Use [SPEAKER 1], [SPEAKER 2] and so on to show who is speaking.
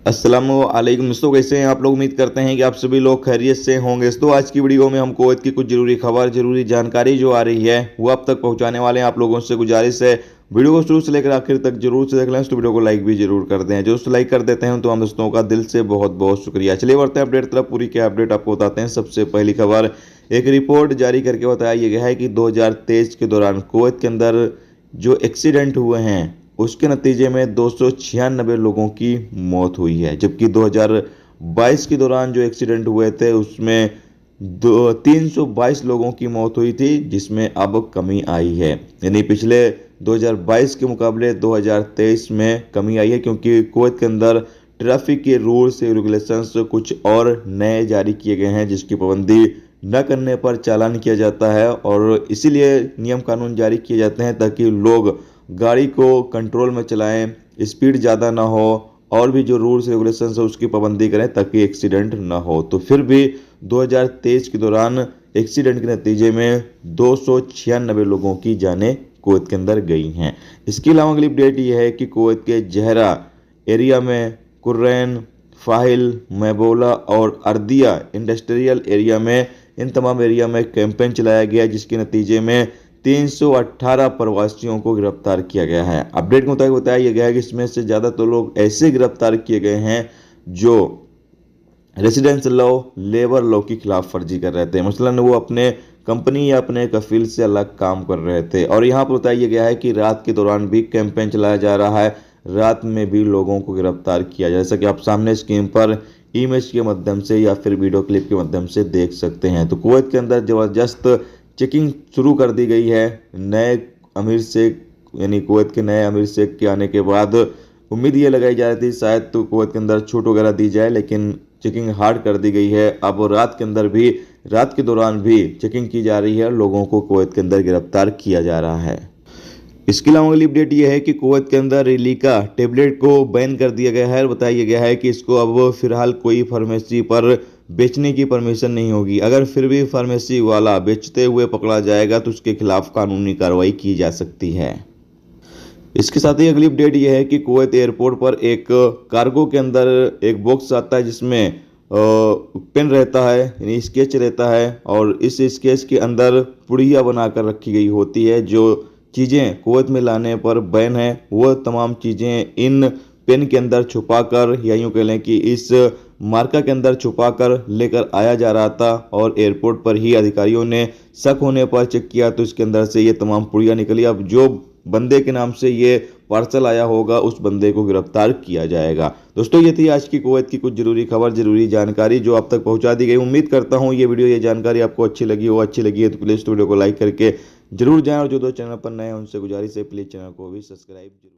[SPEAKER 1] अस्सलामुअलैकुम दोस्तों, कैसे हैं आप लोग। उम्मीद करते हैं कि आप सभी लोग खैरियत से होंगे। दोस्तों आज की वीडियो में हम कुवैत की कुछ जरूरी खबर, जरूरी जानकारी जो आ रही है वो आप तक पहुंचाने वाले हैं। आप लोगों से गुजारिश है वीडियो को शुरू से लेकर आखिर तक जरूर से देख लें। तो वीडियो को लाइक भी जरूर कर दें। जो दोस्तों लाइक कर देते हैं तो हम दोस्तों का दिल से बहुत बहुत शुक्रिया। चलिए बढ़ते हैं अपडेट तरफ। पूरी क्या अपडेट आपको बताते हैं। सबसे पहली खबर, एक रिपोर्ट जारी करके बताया गया है कि 2023 के दौरान कुवैत के अंदर जो एक्सीडेंट हुए हैं उसके नतीजे में 296 लोगों की मौत हुई है, जबकि 2022 के दौरान जो एक्सीडेंट हुए थे उसमें 322 लोगों की मौत हुई थी, जिसमें अब कमी आई है। यानी पिछले 2022 के मुकाबले 2023 में कमी आई है, क्योंकि कुवैत के अंदर ट्रैफिक के रूल्स रेगुलेशंस कुछ और नए जारी किए गए हैं, जिसकी पाबंदी न करने पर चालान किया जाता है। और इसीलिए नियम कानून जारी किए जाते हैं ताकि लोग गाड़ी को कंट्रोल में चलाएं, स्पीड ज़्यादा ना हो, और भी जो रूल्स रेगुलेशंस है उसकी पाबंदी करें ताकि एक्सीडेंट ना हो। तो फिर भी 2023 के दौरान एक्सीडेंट के नतीजे में 296 लोगों की जानें कुवैत के अंदर गई हैं। इसके अलावा अगली अपडेट ये है कि कुवैत के जहरा एरिया में कुर्रैन, फाहिल, मैबोला और अर्दिया इंडस्ट्रियल एरिया में, इन तमाम एरिया में कैंपेन चलाया गया, जिसके नतीजे में 318 प्रवासियों को गिरफ्तार किया गया है। अपडेट के मुताबिक बताया गया है कि इसमें से ज़्यादातर लोग ऐसे गिरफ्तार किए गए हैं जो रेसिडेंस लॉ, लेबर लॉ की खिलाफ वर्जी कर रहे थे। मसलन वो अपने कंपनी या अपने कफील से अलग काम कर रहे थे। और यहाँ पर बताया गया है कि रात के दौरान भी कैंपेन चलाया जा रहा है, रात में भी लोगों को गिरफ्तार किया जाए, जैसा कि आप सामने स्क्रीन पर इमेज के माध्यम से या फिर वीडियो क्लिप के माध्यम से देख सकते हैं। तो कुवैत के अंदर ज़बरदस्त चेकिंग शुरू कर दी गई है। नए अमीर शेख यानी कुवैत के नए अमीर शेख के आने के बाद उम्मीद ये लगाई जा रही थी शायद तो कुवैत के अंदर छूट वगैरह दी जाए, लेकिन चेकिंग हार्ड कर दी गई है। अब रात के अंदर भी, रात के दौरान भी चेकिंग की जा रही है, लोगों को कुवैत के अंदर गिरफ्तार किया जा रहा है। इसके अलावा अगली अपडेट यह है कि कुवैत के अंदर रिलीका टेबलेट को बैन कर दिया गया है और बताया गया है कि इसको अब फिलहाल कोई फार्मेसी पर बेचने की परमिशन नहीं होगी। अगर फिर भी फार्मेसी वाला बेचते हुए पकड़ा जाएगा तो उसके खिलाफ कानूनी कार्रवाई की जा सकती है। इसके साथ ही अगली अपडेट यह है कि कुवैत एयरपोर्ट पर एक कार्गो के अंदर एक बॉक्स आता है जिसमें पेन रहता है, यानी स्केच रहता है, और इस स्केच के अंदर पुड़िया बनाकर रखी गई होती है। जो चीज़ें कुवैत में लाने पर बैन है वह तमाम चीज़ें इन पेन के अंदर छुपाकर, या यूँ कह लें कि इस मार्का के अंदर छुपाकर लेकर आया जा रहा था। और एयरपोर्ट पर ही अधिकारियों ने शक होने पर चेक किया तो इसके अंदर से ये तमाम पुड़िया निकली। अब जो बंदे के नाम से ये पार्सल आया होगा उस बंदे को गिरफ्तार किया जाएगा। दोस्तों ये थी आज की कुवैत की कुछ जरूरी खबर, जरूरी जानकारी जो आप तक पहुंचा दी गई। उम्मीद करता हूं ये वीडियो, ये जानकारी आपको अच्छी लगी हो। अच्छी लगी है तो प्लीज़ वीडियो को लाइक करके जरूर जाएं, और जो दो चैनल पर नए हैं उनसे गुजारिश है प्लीज़ चैनल को भी सब्सक्राइब जरूर।